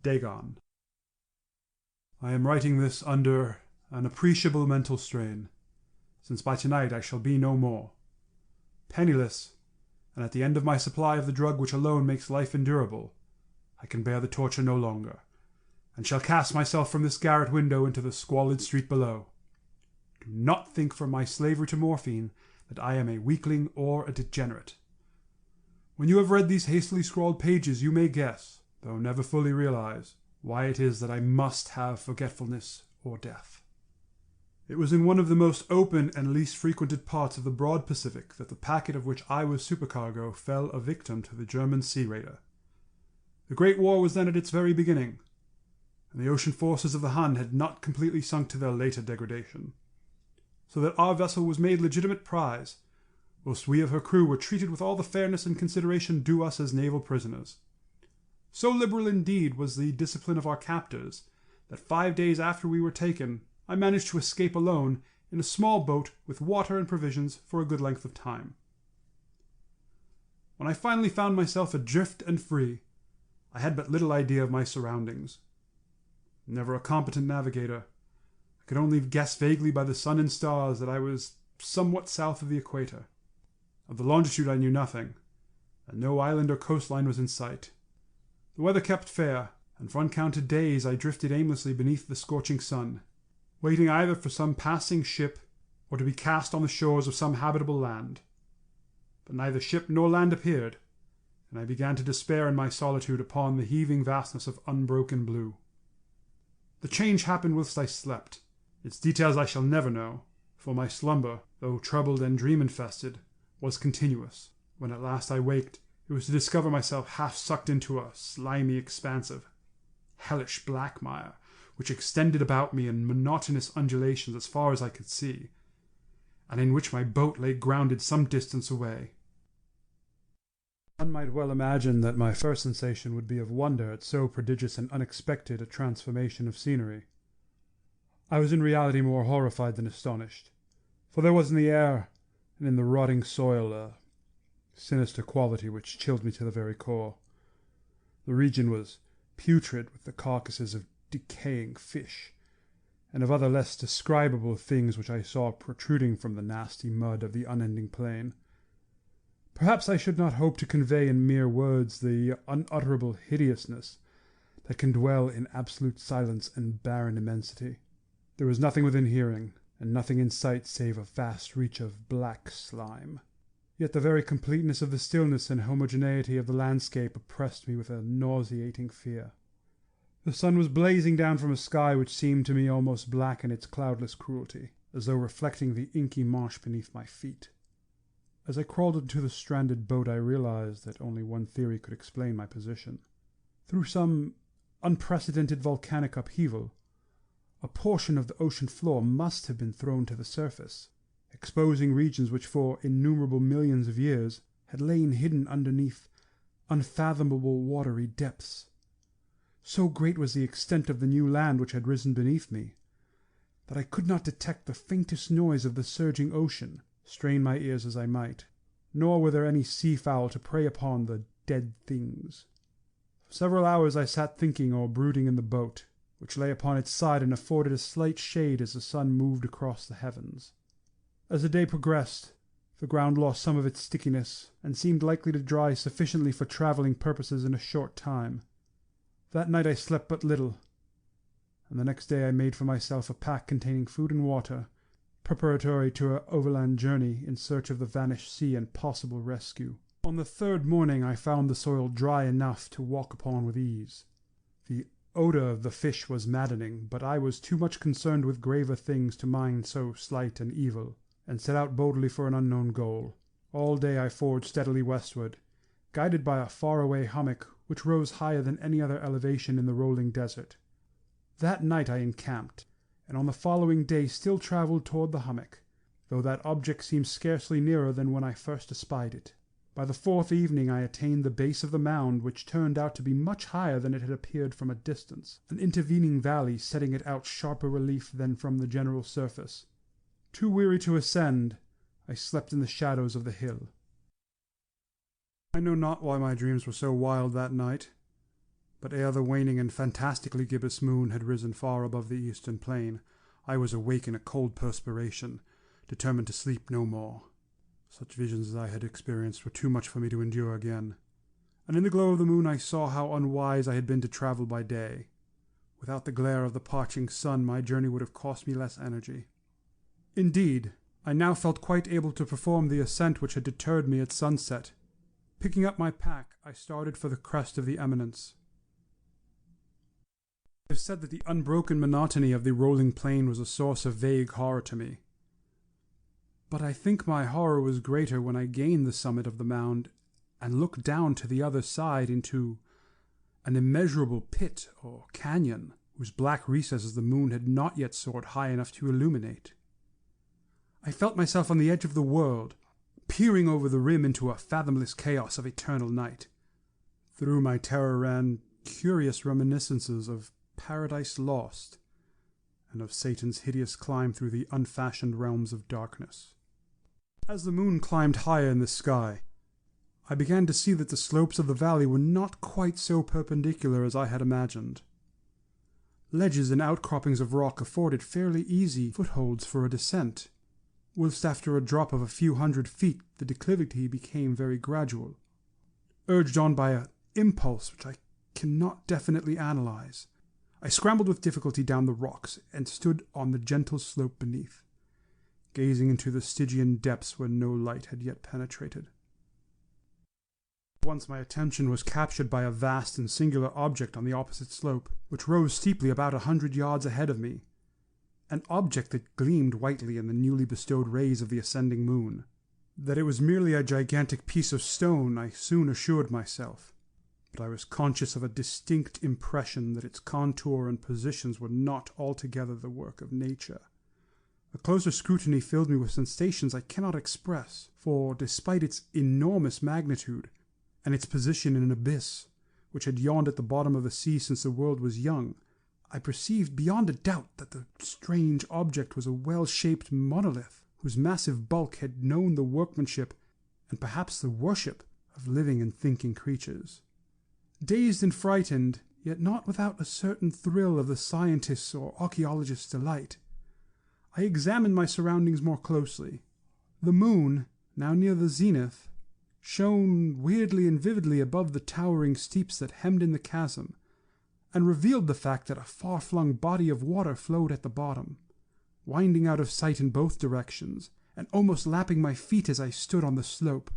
Dagon. I am writing this under an appreciable mental strain, since by tonight I shall be no more. Penniless, and at the end of my supply of the drug which alone makes life endurable, I can bear the torture no longer, and shall cast myself from this garret window into the squalid street below. Do not think from my slavery to morphine that I am a weakling or a degenerate. When you have read these hastily scrawled pages, you may guess, though never fully realize, why it is that I must have forgetfulness or death. It was in one of the most open and least frequented parts of the broad Pacific that the packet of which I was supercargo fell a victim to the German sea raider. The Great War was then at its very beginning, and the ocean forces of the Hun had not completely sunk to their later degradation, so that our vessel was made legitimate prize, whilst we of her crew were treated with all the fairness and consideration due us as naval prisoners. So liberal indeed was the discipline of our captors, that 5 days after we were taken, I managed to escape alone in a small boat with water and provisions for a good length of time. When I finally found myself adrift and free, I had but little idea of my surroundings. Never a competent navigator, I could only guess vaguely by the sun and stars that I was somewhat south of the equator. Of the longitude I knew nothing, and no island or coastline was in sight. The weather kept fair, and for uncounted days I drifted aimlessly beneath the scorching sun, waiting either for some passing ship or to be cast on the shores of some habitable land. But neither ship nor land appeared, and I began to despair in my solitude upon the heaving vastness of unbroken blue. The change happened whilst I slept. Its details I shall never know, for my slumber, though troubled and dream-infested, was continuous. When at last I waked, it was to discover myself half sucked into a slimy expanse of hellish black mire, which extended about me in monotonous undulations as far as I could see, and in which my boat lay grounded some distance away. One might well imagine that my first sensation would be of wonder at so prodigious and unexpected a transformation of scenery. I was in reality more horrified than astonished, for there was in the air and in the rotting soil a sinister quality which chilled me to the very core. The region was putrid with the carcasses of decaying fish, and of other less describable things which I saw protruding from the nasty mud of the unending plain. Perhaps I should not hope to convey in mere words the unutterable hideousness that can dwell in absolute silence and barren immensity. There was nothing within hearing, and nothing in sight save a vast reach of black slime. Yet the very completeness of the stillness and homogeneity of the landscape oppressed me with a nauseating fear. The sun was blazing down from a sky which seemed to me almost black in its cloudless cruelty, as though reflecting the inky marsh beneath my feet. As I crawled into the stranded boat, I realized that only one theory could explain my position. Through some unprecedented volcanic upheaval, a portion of the ocean floor must have been thrown to the surface, exposing regions which for innumerable millions of years had lain hidden underneath unfathomable watery depths. So great was the extent of the new land which had risen beneath me, that I could not detect the faintest noise of the surging ocean, strain my ears as I might, nor were there any sea-fowl to prey upon the dead things. For several hours I sat thinking or brooding in the boat, which lay upon its side and afforded a slight shade as the sun moved across the heavens. As the day progressed, the ground lost some of its stickiness, and seemed likely to dry sufficiently for travelling purposes in a short time. That night I slept but little, and the next day I made for myself a pack containing food and water, preparatory to an overland journey in search of the vanished sea and possible rescue. On the third morning I found the soil dry enough to walk upon with ease. The odour of the fish was maddening, but I was too much concerned with graver things to mind so slight an evil, and set out boldly for an unknown goal. All day I forged steadily westward, guided by a far-away hummock which rose higher than any other elevation in the rolling desert. That night I encamped, and on the following day still travelled toward the hummock, though that object seemed scarcely nearer than when I first espied it. By the fourth evening I attained the base of the mound, which turned out to be much higher than it had appeared from a distance, an intervening valley setting it out sharper relief than from the general surface. Too weary to ascend, I slept in the shadows of the hill. I know not why my dreams were so wild that night. But ere the waning and fantastically gibbous moon had risen far above the eastern plain, I was awake in a cold perspiration, determined to sleep no more. Such visions as I had experienced were too much for me to endure again, and in the glow of the moon I saw how unwise I had been to travel by day. Without the glare of the parching sun, my journey would have cost me less energy. Indeed, I now felt quite able to perform the ascent which had deterred me at sunset. Picking up my pack, I started for the crest of the eminence. I have said that the unbroken monotony of the rolling plain was a source of vague horror to me. But I think my horror was greater when I gained the summit of the mound and looked down to the other side into an immeasurable pit or canyon whose black recesses the moon had not yet soared high enough to illuminate. I felt myself on the edge of the world, peering over the rim into a fathomless chaos of eternal night. Through my terror ran curious reminiscences of Paradise Lost and of Satan's hideous climb through the unfashioned realms of darkness. As the moon climbed higher in the sky, I began to see that the slopes of the valley were not quite so perpendicular as I had imagined. Ledges and outcroppings of rock afforded fairly easy footholds for a descent, whilst after a drop of a few hundred feet the declivity became very gradual. Urged on by an impulse which I cannot definitely analyze, I scrambled with difficulty down the rocks and stood on the gentle slope beneath, gazing into the Stygian depths where no light had yet penetrated. Once my attention was captured by a vast and singular object on the opposite slope, which rose steeply about 100 yards ahead of me, an object that gleamed whitely in the newly bestowed rays of the ascending moon. That it was merely a gigantic piece of stone I soon assured myself, but I was conscious of a distinct impression that its contour and positions were not altogether the work of nature. A closer scrutiny filled me with sensations I cannot express, for despite its enormous magnitude, and its position in an abyss, which had yawned at the bottom of the sea since the world was young, I perceived beyond a doubt that the strange object was a well-shaped monolith, whose massive bulk had known the workmanship, and perhaps the worship, of living and thinking creatures. Dazed and frightened, yet not without a certain thrill of the scientist's or archaeologist's delight, I examined my surroundings more closely. The moon, now near the zenith, shone weirdly and vividly above the towering steeps that hemmed in the chasm, and revealed the fact that a far-flung body of water flowed at the bottom, winding out of sight in both directions, and almost lapping my feet as I stood on the slope.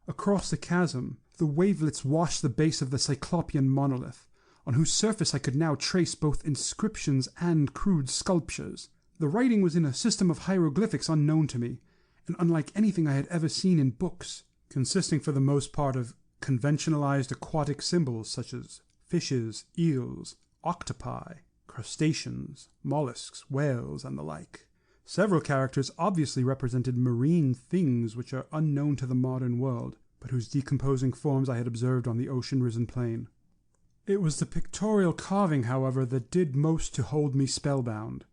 Across the chasm, the wavelets washed the base of the cyclopean monolith, on whose surface I could now trace both inscriptions and crude sculptures. The writing was in a system of hieroglyphics unknown to me, and unlike anything I had ever seen in books, consisting for the most part of conventionalized aquatic symbols such as fishes, eels, octopi, crustaceans, mollusks, whales, and the like. Several characters obviously represented marine things which are unknown to the modern world, but whose decomposing forms I had observed on the ocean-risen plain. It was the pictorial carving, however, that did most to hold me spellbound.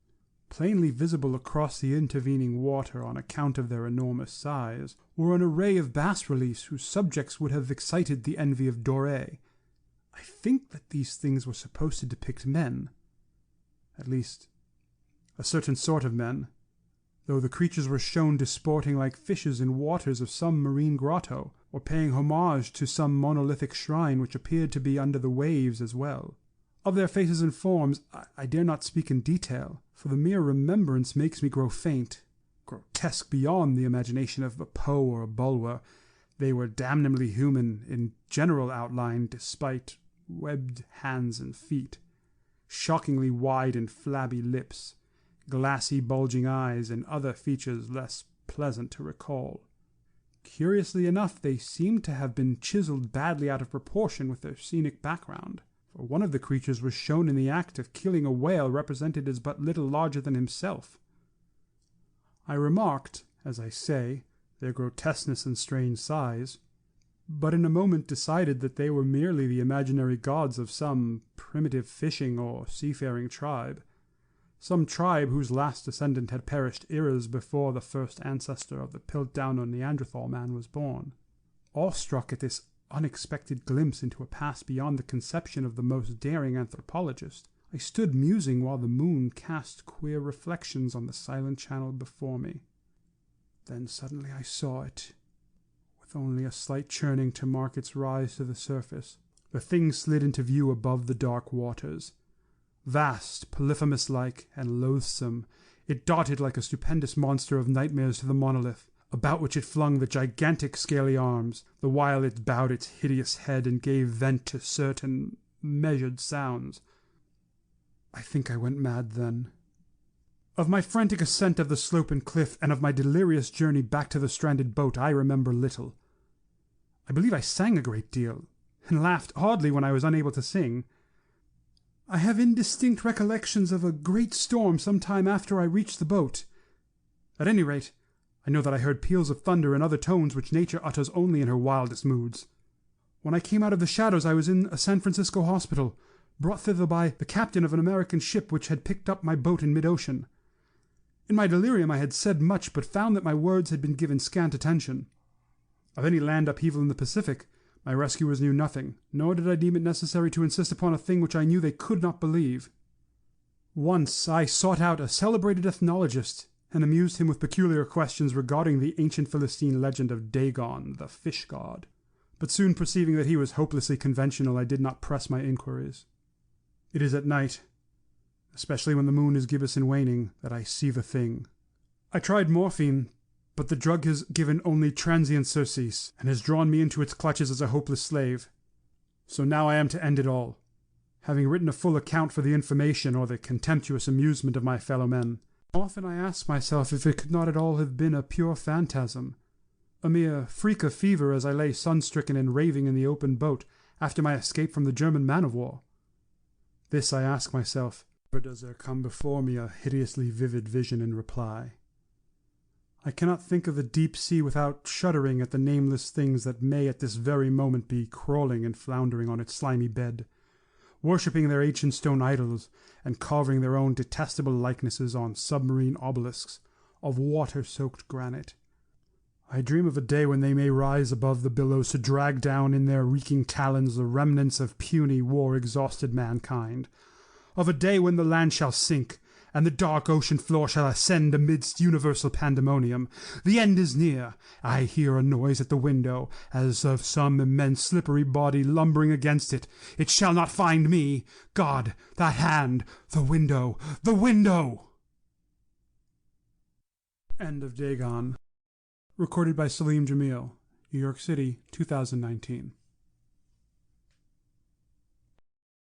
Plainly visible across the intervening water on account of their enormous size, were an array of bas-reliefs whose subjects would have excited the envy of Doré. I think that these things were supposed to depict men, at least a certain sort of men, though the creatures were shown disporting like fishes in waters of some marine grotto, or paying homage to some monolithic shrine which appeared to be under the waves as well. Of their faces and forms I dare not speak in detail, for the mere remembrance makes me grow faint. Grotesque beyond the imagination of a Poe or a Bulwer, they were damnably human in general outline despite webbed hands and feet, shockingly wide and flabby lips, glassy bulging eyes, and other features less pleasant to recall. Curiously enough, they seemed to have been chiseled badly out of proportion with their scenic background, for one of the creatures was shown in the act of killing a whale represented as but little larger than himself. I remarked, as I say, their grotesqueness and strange size, but in a moment decided that they were merely the imaginary gods of some primitive fishing or seafaring tribe, some tribe whose last descendant had perished eras before the first ancestor of the Piltdown or Neanderthal man was born. Awestruck at this unexpected glimpse into a past beyond the conception of the most daring anthropologist, I stood musing while the moon cast queer reflections on the silent channel before me. Then suddenly I saw it, with only a slight churning to mark its rise to the surface. The thing slid into view above the dark waters. Vast, Polyphemus-like, and loathsome, it darted like a stupendous monster of nightmares to the monolith, about which it flung the gigantic scaly arms, the while it bowed its hideous head and gave vent to certain measured sounds. I think I went mad then. Of my frantic ascent of the slope and cliff, and of my delirious journey back to the stranded boat, I remember little. I believe I sang a great deal, and laughed oddly when I was unable to sing. I have indistinct recollections of a great storm some time after I reached the boat. At any rate, I know that I heard peals of thunder and other tones which nature utters only in her wildest moods. When I came out of the shadows I was in a San Francisco hospital, brought thither by the captain of an American ship which had picked up my boat in mid-ocean. In my delirium I had said much, but found that my words had been given scant attention. Of any land upheaval in the Pacific, my rescuers knew nothing, nor did I deem it necessary to insist upon a thing which I knew they could not believe. Once I sought out a celebrated ethnologist, and amused him with peculiar questions regarding the ancient Philistine legend of Dagon, the fish god. But soon perceiving that he was hopelessly conventional, I did not press my inquiries. It is at night, especially when the moon is gibbous and waning, that I see the thing. I tried morphine, but the drug has given only transient surcease, and has drawn me into its clutches as a hopeless slave. So now I am to end it all, having written a full account for the information or the contemptuous amusement of my fellow men. Often I ask myself if it could not at all have been a pure phantasm, a mere freak of fever as I lay sun-stricken and raving in the open boat after my escape from the German man-of-war. This I ask myself, never does there come before me a hideously vivid vision in reply. I cannot think of the deep sea without shuddering at the nameless things that may at this very moment be crawling and floundering on its slimy bed, worshipping their ancient stone idols, and carving their own detestable likenesses on submarine obelisks of water-soaked granite. I dream of a day when they may rise above the billows to drag down in their reeking talons the remnants of puny, war-exhausted mankind, of a day when the land shall sink, and the dark ocean floor shall ascend amidst universal pandemonium. The end is near. I hear a noise at the window, as of some immense slippery body lumbering against it. It shall not find me. God, that hand! The window! The window! End of Dagon. Recorded by Salim Jamil, New York City, 2019.